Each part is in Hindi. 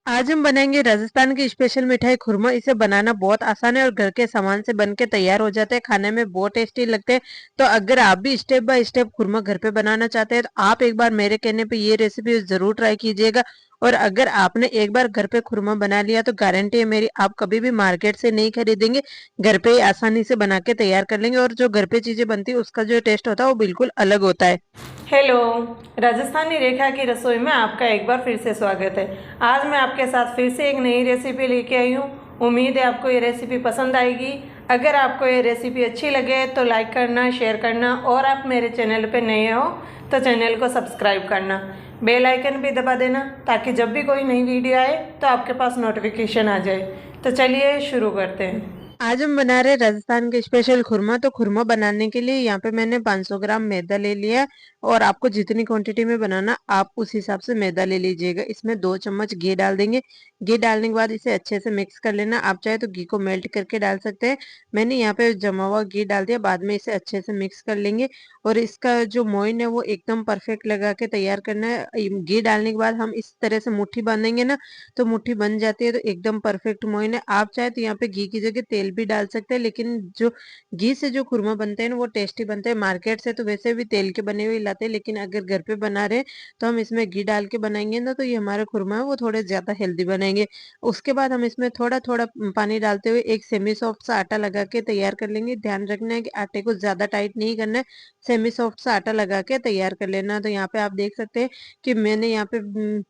आज हम बनाएंगे राजस्थान की स्पेशल मिठाई खुरमा। इसे बनाना बहुत आसान है और घर के सामान से बन के तैयार हो जाते हैं। खाने में बहुत टेस्टी लगते हैं। तो अगर आप भी स्टेप बाय स्टेप खुरमा घर पे बनाना चाहते हैं तो आप एक बार मेरे कहने पे ये रेसिपी जरूर ट्राई कीजिएगा। और अगर आपने एक बार घर पे खुरमा बना लिया तो गारंटी है मेरी, आप कभी भी मार्केट से नहीं खरीदेंगे, घर पे ही आसानी से बना के तैयार कर लेंगे। और जो घर पे चीजें बनती है उसका जो टेस्ट होता है वो बिल्कुल अलग होता है। हेलो। राजस्थानी रेखा की रसोई में आपका एक बार फिर से स्वागत है। आज मैं आपके साथ फिर से एक नई रेसिपी लेके आई हूँ। उम्मीद है आपको ये रेसिपी पसंद आएगी। अगर आपको ये रेसिपी अच्छी लगे तो लाइक करना, शेयर करना और आप मेरे चैनल पे नए हो तो चैनल को सब्सक्राइब करना, बेल आइकन भी दबा देना ताकि जब भी कोई नई वीडियो आए तो आपके पास नोटिफिकेशन आ जाए। तो चलिए शुरू करते हैं। आज हम बना रहे हैं राजस्थान के स्पेशल खुरमा। तो खुरमा बनाने के लिए यहाँ पे मैंने 500 ग्राम मैदा ले लिया है। और आपको जितनी क्वांटिटी में बनाना आप उस हिसाब से मैदा ले लीजिएगा। इसमें 2 चम्मच घी डाल देंगे। घी डालने के बाद इसे अच्छे से मिक्स कर लेना। आप चाहे तो घी को मेल्ट करके डाल सकते हैं। मैंने यहाँ पे जमा हुआ घी डाल दिया। बाद में इसे अच्छे से मिक्स कर लेंगे। और इसका जो मोइन है वो एकदम परफेक्ट लगा के तैयार करना है। घी डालने के बाद हम इस तरह से मुट्ठी बांधेंगे ना, तो मुट्ठी बन जाती है। तो एकदम परफेक्ट मोइन है। आप चाहे तो यहाँ पे घी की जगह तेल भी डाल सकते हैं, लेकिन जो घी से जो खुरमा बनते हैं ना वो टेस्टी बनते हैं। मार्केट से तो वैसे भी तेल के बने हुए लाते हैं, लेकिन अगर घर पे बना रहे हैं तो हम इसमें घी डाल के बनाएंगे ना, तो ये हमारे खुरमा है वो थोड़े ज्यादा हेल्दी बनेंगे। उसके बाद हम इसमें थोड़ा थोड़ा पानी डालते हुए एक सेमी सॉफ्ट सा आटा लगा के तैयार कर लेंगे। ध्यान रखना है कि आटे को ज्यादा टाइट नहीं करना है, सेमी सॉफ्ट सा आटा लगा के तैयार कर लेना। तो यहाँ पे आप देख सकते हैं कि मैंने यहाँ पे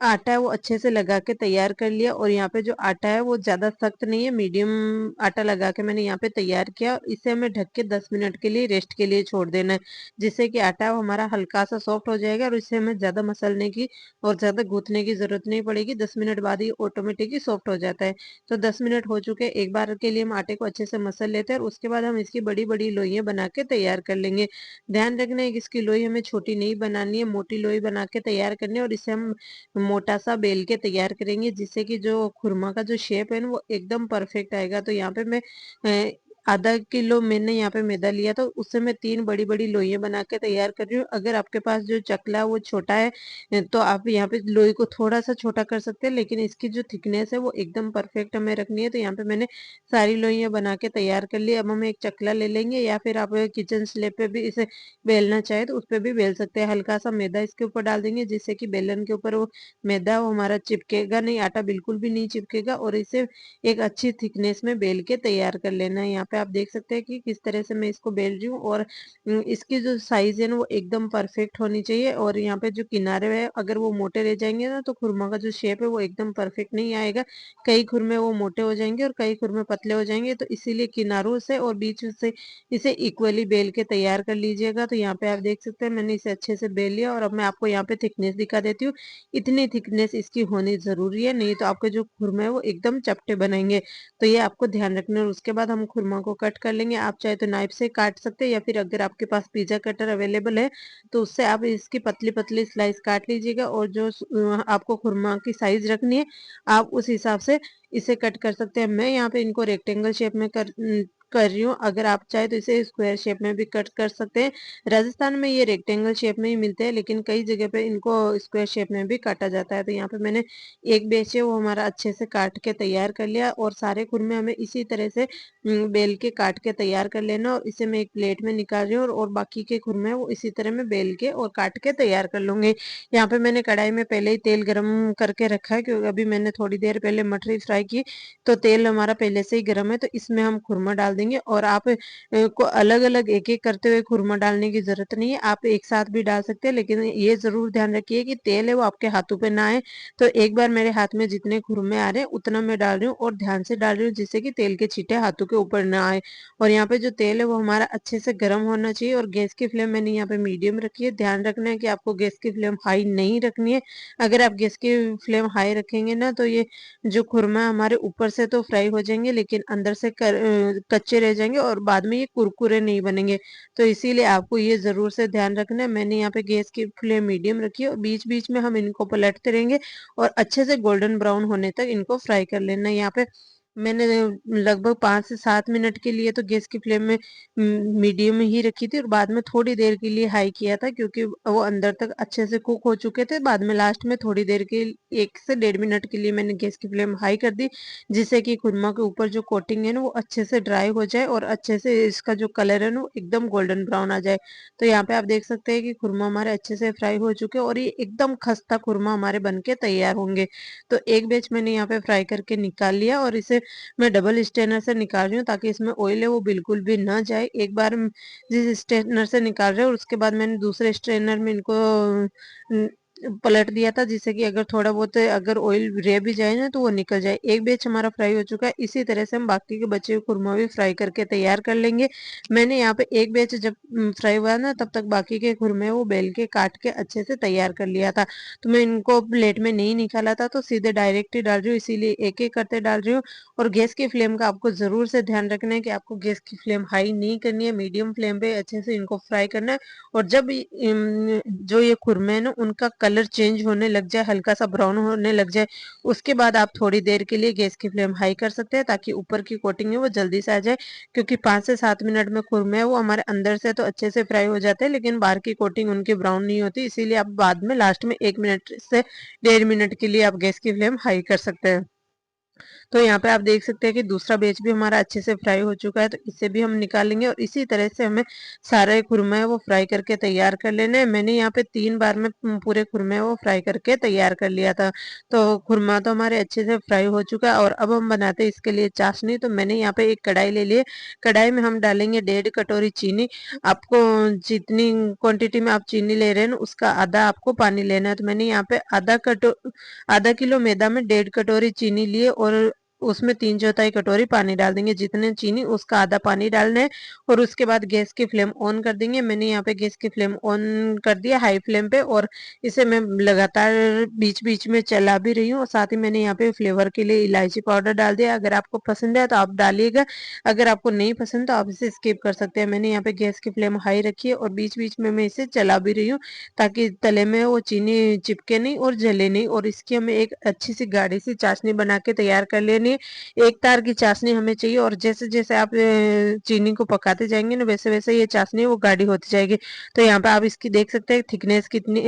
आटा है वो अच्छे से लगा के तैयार कर लिया। और यहाँ पे जो आटा है वो ज्यादा सख्त नहीं है, मीडियम आटा लगा के मैंने यहाँ पे तैयार किया। इसे हमें ढक के 10 मिनट के लिए रेस्ट के लिए छोड़ देना है, जिससे कि आटा है वो हमारा हल्का सा सॉफ्ट हो जाएगा। और इसे हमें ज्यादा मसलने की और ज्यादा गूंथने की जरूरत नहीं पड़ेगी। 10 मिनट बाद ही ऑटोमेटिकली सॉफ्ट हो जाता है। तो 10 मिनट हो चुके हैं। एक बार के लिए हम आटे को अच्छे से मसल लेते हैं और उसके बाद हम इसकी बड़ी बड़ी लोइयां बना के तैयार कर लेंगे। ध्यान रखना है कि इसकी लोई हमें छोटी नहीं बनानी है, मोटी लोई बना के तैयार करनी है। और इसे हम मोटा सा बेल के तैयार करेंगे, जिससे कि जो खुरमा का जो शेप है ना वो एकदम परफेक्ट आएगा। तो यहाँ पे मैं आधा किलो मैंने यहाँ पे मैदा लिया, तो उससे मैं 3 बड़ी बड़ी लोइयां बना के तैयार कर रही हूँ। अगर आपके पास जो चकला है वो छोटा है तो आप यहाँ पे लोई को थोड़ा सा छोटा कर सकते हैं, लेकिन इसकी जो थिकनेस है वो एकदम परफेक्ट हमें रखनी है। तो यहाँ पे मैंने सारी लोइयां बना के तैयार कर ली। अब हम एक चकला ले लेंगे, या फिर आप किचन स्लेब पे भी इसे बेलना चाहे तो उस पे भी बेल सकते हैं। हल्का सा मैदा इसके ऊपर डाल देंगे, जिससे कि बेलन के ऊपर वो मैदा वो हमारा चिपकेगा नहीं, आटा बिल्कुल भी नहीं चिपकेगा। और इसे एक अच्छी थिकनेस में बेल के तैयार कर लेना है। यहाँ पे आप देख सकते हैं कि किस तरह से मैं इसको बेल रही हूँ। और इसकी जो साइज है ना वो एकदम परफेक्ट होनी चाहिए। और यहाँ पे जो किनारे है अगर वो मोटे रह जाएंगे ना तो खुरमा का जो शेप है वो एकदम परफेक्ट नहीं आएगा। कई खुरमे वो मोटे हो जाएंगे और कई खुरमे पतले हो जाएंगे। तो इसीलिए किनारों से और बीच से इसे इक्वली बेल के तैयार कर लीजिएगा। तो यहाँ पे आप देख सकते हैं मैंने इसे अच्छे से बेल लिया। और अब मैं आपको यहाँ पे थिकनेस दिखा देती हूँ। इतनी थिकनेस इसकी होनी जरूरी है, नहीं तो आपके जो खुरमे है वो एकदम चपटे बनेंगे। तो ये आपको ध्यान रखना है। और उसके बाद हम खुरमा को कट कर लेंगे। आप चाहे तो नाइफ से काट सकते हैं, या फिर अगर आपके पास पिज्जा कटर अवेलेबल है तो उससे आप इसकी पतली पतली स्लाइस काट लीजिएगा। और जो आपको खुरमा की साइज रखनी है आप उस हिसाब से इसे कट कर सकते हैं। मैं यहाँ पे इनको रेक्टेंगल शेप में कर रही हूँ। अगर आप चाहे तो इसे स्क्वायर शेप में भी कट कर सकते हैं। राजस्थान में ये रेक्टेंगल शेप में ही मिलते हैं, लेकिन कई जगह पे इनको स्क्वायर शेप में भी काटा जाता है। तो यहाँ पे मैंने एक बैच है वो हमारा अच्छे से काट के तैयार कर लिया। और सारे खुरमे हमें इसी तरह से बेल के काट के तैयार कर लेना। और इसे मैं एक प्लेट में निकाल रही हूँ। और बाकी के खुरमे वो इसी तरह में बेल के और काट के तैयार कर लूंगी। यहाँ पे मैंने कढ़ाई में पहले ही तेल गरम करके रखा है, क्योंकि अभी मैंने थोड़ी देर पहले मटरी फ्राई की। तो तेल हमारा पहले से ही गर्म है। तो इसमें हम खुरमा डाल देंगे। और आप को अलग अलग एक एक करते हुए खुरमा डालने की जरूरत नहीं है, आप एक साथ भी डाल सकते हैं। लेकिन ये जरूर ध्यान रखिए कि तेल है वो आपके हाथों पे ना आए। तो एक बार मेरे हाथ में जितने खुरमे आ रहे हैं उतना मैं डाल रही हूँ, और ध्यान से डाल रही हूँ, जिससे कि तेल के छींटे हाथों के ऊपर ना आए। और यहाँ पे जो तेल है वो हमारा अच्छे से गर्म होना चाहिए। और गैस की फ्लेम मैंने यहाँ पे मीडियम रखी है। ध्यान रखना है कि आपको गैस की फ्लेम हाई नहीं रखनी है। अगर आप गैस की फ्लेम हाई रखेंगे ना तो ये जो खुरमा हमारे ऊपर से तो फ्राई हो जाएंगे, लेकिन अंदर से कच्चे रह जाएंगे और बाद में ये कुरकुरे नहीं बनेंगे। तो इसीलिए आपको ये जरूर से ध्यान रखना है। मैंने यहाँ पे गैस की फ्लेम मीडियम रखी है, और बीच बीच में हम इनको पलटते रहेंगे और अच्छे से गोल्डन ब्राउन होने तक इनको फ्राई कर लेना है। यहाँ पे मैंने लगभग 5 से 7 मिनट के लिए तो गैस की फ्लेम में मीडियम में ही रखी थी और बाद में थोड़ी देर के लिए हाई किया था, क्योंकि वो अंदर तक अच्छे से कुक हो चुके थे। बाद में लास्ट में थोड़ी देर के 1 से 1.5 मिनट के लिए मैंने गैस की फ्लेम हाई कर दी, जिससे कि खुरमा के ऊपर जो कोटिंग है ना वो अच्छे से ड्राई हो जाए और अच्छे से इसका जो कलर है ना वो एकदम गोल्डन ब्राउन आ जाए। तो यहाँ पे आप देख सकते हैं कि खुरमा हमारे अच्छे से फ्राई हो चुके हैं और ये एकदम खस्ता खुरमा हमारे बनके तैयार होंगे। तो एक बैच मैंने यहाँ पे फ्राई करके निकाल लिया और इसे मैं डबल स्ट्रेनर से निकाल रही हूँ, ताकि इसमें ऑयल है वो बिल्कुल भी ना जाए। एक बार जिस स्ट्रेनर से निकाल रहे हैं और उसके बाद मैंने दूसरे स्ट्रेनर में इनको न, पलट दिया था, जिससे कि अगर थोड़ा बहुत अगर ऑयल रह भी जाए ना तो वो निकल जाए। एक बैच हमारा फ्राई हो चुका है। इसी तरह से हम बाकी के बचे हुए खुरमा भी फ्राई करके तैयार कर लेंगे। मैंने यहाँ पे एक बैच जब फ्राई हुआ ना तब तक बाकी के खुरमे वो बेल के काट के अच्छे से तैयार कर लिया था। तो मैं इनको प्लेट में नहीं निकाला था, तो सीधे डायरेक्ट ही डाल रही हूँ, इसीलिए एक एक करते डाल रही हूँ। और गैस की फ्लेम का आपको जरूर से ध्यान रखना है कि आपको गैस की फ्लेम हाई नहीं करनी है, मीडियम फ्लेम पे अच्छे से इनको फ्राई करना है। और जब जो ये खुरमे है ना उनका कलर चेंज होने लग जाए, हल्का सा ब्राउन होने लग जाए, उसके बाद आप थोड़ी देर के लिए गैस की फ्लेम हाई कर सकते हैं, ताकि ऊपर की कोटिंग है वो जल्दी से आ जाए। क्योंकि 5 से 7 मिनट में खुरमे है वो हमारे अंदर से तो अच्छे से फ्राई हो जाते हैं, लेकिन बाहर की कोटिंग उनकी ब्राउन नहीं होती। इसीलिए आप बाद में लास्ट में 1 मिनट से 1.5 मिनट के लिए आप गैस की फ्लेम हाई कर सकते हैं। तो यहाँ पे आप देख सकते हैं कि दूसरा बैच भी हमारा अच्छे से फ्राई हो चुका है, तो इसे भी हम निकालेंगे और इसी तरह से हमें सारे खुरमे है वो फ्राई करके तैयार कर लेना है। मैंने यहाँ पे 3 बार में पूरे खुरमे वो फ्राई करके तैयार कर लिया था। तो खुरमा तो हमारे अच्छे से फ्राई हो चुका है और अब हम बनाते हैं इसके लिए चाशनी। तो मैंने यहाँ पे एक कढ़ाई ले ली है। कढ़ाई में हम डालेंगे 1.5 कटोरी चीनी। आपको जितनी क्वांटिटी में आप चीनी ले रहे हैं ना उसका आधा आपको पानी लेना है। तो मैंने यहाँ पे आधा किलो मैदा में 1.5 कटोरी चीनी लिए और उसमें 3/4 कटोरी पानी डाल देंगे। जितने चीनी उसका आधा पानी डालना है और उसके बाद गैस की फ्लेम ऑन कर देंगे। मैंने यहाँ पे गैस की फ्लेम ऑन कर दिया हाई फ्लेम पे और इसे मैं लगातार बीच बीच में चला भी रही हूँ। और साथ ही मैंने यहाँ पे फ्लेवर के लिए इलायची पाउडर डाल दिया। अगर आपको पसंद है तो आप डालिएगा, अगर आपको नहीं पसंद तो आप इसे स्किप कर सकते हैं। मैंने यहाँ पे गैस की फ्लेम हाई रखी है और बीच बीच में मैं इसे चला भी रही हूँ, ताकि तले में वो चीनी चिपके नहीं और जले नहीं। और इसकी हमें एक अच्छी सी गाढ़ी सी चाशनी बना के तैयार कर लेनी है। एक तार की चाशनी हमें चाहिए और जैसे जैसे आप चीनी को पकाते जाएंगे ना वैसे वैसे ये चाशनी वो गाढ़ी होती जाएगी। तो यहाँ पे आप इसकी देख सकते हैं थिकनेस कितनी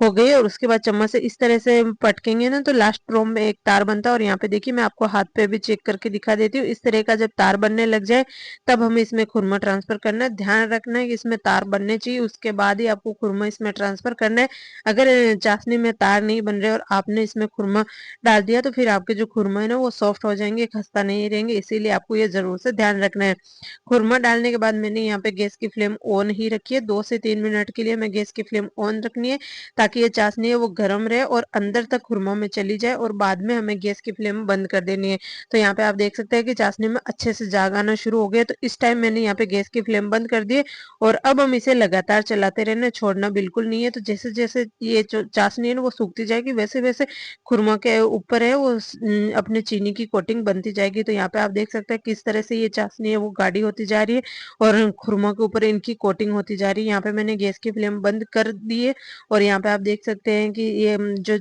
हो गई है। और उसके बाद चम्मच से इस तरह से पटकेंगे ना तो लास्ट ड्रॉप में एक तार बनता है। और यहाँ पे देखिए मैं आपको हाथ पे भी चेक करके दिखा देती हूँ। इस तरह का जब तार बनने लग जाए तब हमें इसमें खुरमा ट्रांसफर करना है। ध्यान रखना है कि इसमें तार बनने चाहिए, उसके बाद ही आपको खुरमा इसमें ट्रांसफर करना है। अगर चाशनी में तार नहीं बन रहे और आपने इसमें खुरमा डाल दिया तो फिर आपके जो खुरमा है ना वो सॉफ्ट हो जाएंगे, खस्ता नहीं रहेंगे। इसीलिए आपको ये जरूर से ध्यान रखना है। खुरमा डालने के बाद मैंने यहाँ पे गैस की फ्लेम ऑन ही रखी है। 2 से 3 मिनट के लिए मैं गैस की फ्लेम ऑन रखनी है, ताकि ये चाशनी है वो गर्म रहे और अंदर तक खुरमा में चली जाए और बाद में हमें गैस की फ्लेम बंद कर देनी है। तो यहाँ पे आप देख सकते हैं कि चाशनी में अच्छे से जाग आना शुरू हो गया। तो इस टाइम मैंने यहाँ पे गैस की फ्लेम बंद कर दी है और अब हम इसे लगातार चलाते रहना, छोड़ना बिल्कुल नहीं है। तो जैसे जैसे ये जो चाशनी है ना वो सूखती जाएगी वैसे वैसे खुरमा के ऊपर है वो अपने चीनी की कोटिंग बनती जाएगी। तो यहाँ पे आप देख सकते हैं किस तरह से ये चाशनी है वो गाढ़ी होती जा रही है और खुरमा के ऊपर इनकी कोटिंग होती जा रही है। यहाँ पे मैंने गैस की फ्लेम बंद कर दी है और यहाँ पे आप देख सकते हैं कि ये जो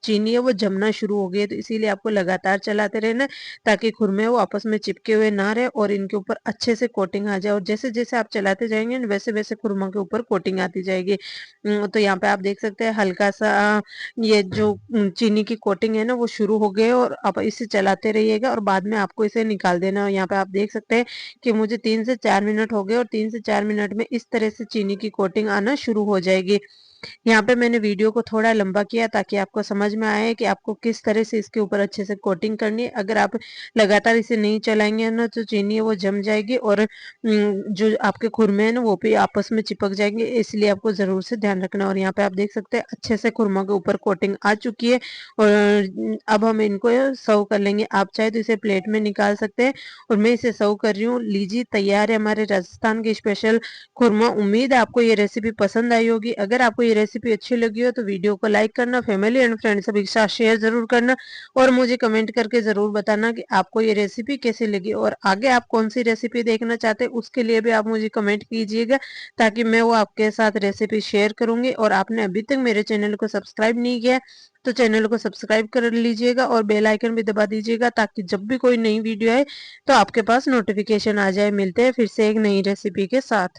चीनी है वो जमना शुरू हो गई है। तो इसीलिए आपको लगातार चलाते रहना है, ताकि खुरमे वो आपस में चिपके हुए ना रहे और इनके ऊपर अच्छे से कोटिंग आ जाए। और जैसे जैसे आप चलाते जाएंगे वैसे वैसे खुरमा के ऊपर कोटिंग आती जाएगी। तो यहाँ पे आप देख सकते हैं हल्का सा ये जो चीनी की कोटिंग है ना वो शुरू हो गए और आप इसे चलाते रहिएगा और बाद में आपको इसे निकाल देना है। यहाँ पे आप देख सकते हैं कि मुझे 3 से 4 मिनट हो गए और 3 से 4 मिनट में इस तरह से चीनी की कोटिंग आना शुरू हो जाएगी। यहाँ पे मैंने वीडियो को थोड़ा लंबा किया ताकि आपको समझ में आए कि आपको किस तरह से इसके ऊपर अच्छे से कोटिंग करनी है। अगर आप लगातार इसे नहीं चलाएंगे ना तो चीनी है वो जम जाएगी और जो आपके खुरमे हैं ना वो भी आपस में चिपक जाएंगे। इसलिए आपको जरूर से ध्यान रखना। और यहाँ पे आप देख सकते हैं अच्छे से खुरमा के ऊपर कोटिंग आ चुकी है और अब हम इनको सर्व कर लेंगे। आप चाहे तो इसे प्लेट में निकाल सकते हैं और मैं इसे सर्व कर रही हूँ। लीजिए तैयार है हमारे राजस्थान की स्पेशल खुरमा। उम्मीद है आपको ये रेसिपी पसंद आई होगी। अगर आपको ये रेसिपी अच्छी लगी हो तो वीडियो को लाइक करना, फैमिली एंड फ्रेंड सभी के साथ शेयर ज़रूर करना और मुझे कमेंट करके ज़रूर बताना कि आपको ये रेसिपी कैसी लगी और आगे आप कौन-सी रेसिपी देखना चाहते हैं उसके लिए भी आप मुझे कमेंट कीजिएगा ताकि मैं वो आपके साथ रेसिपी शेयर करूँगी। और आपने अभी तक मेरे चैनल को सब्सक्राइब नहीं किया है तो चैनल को सब्सक्राइब कर लीजिएगा और बेल आइकन भी दबा दीजिएगा ताकि जब भी कोई नई वीडियो आए तो आपके पास नोटिफिकेशन आ जाए। मिलते हैं फिर से एक नई रेसिपी के साथ।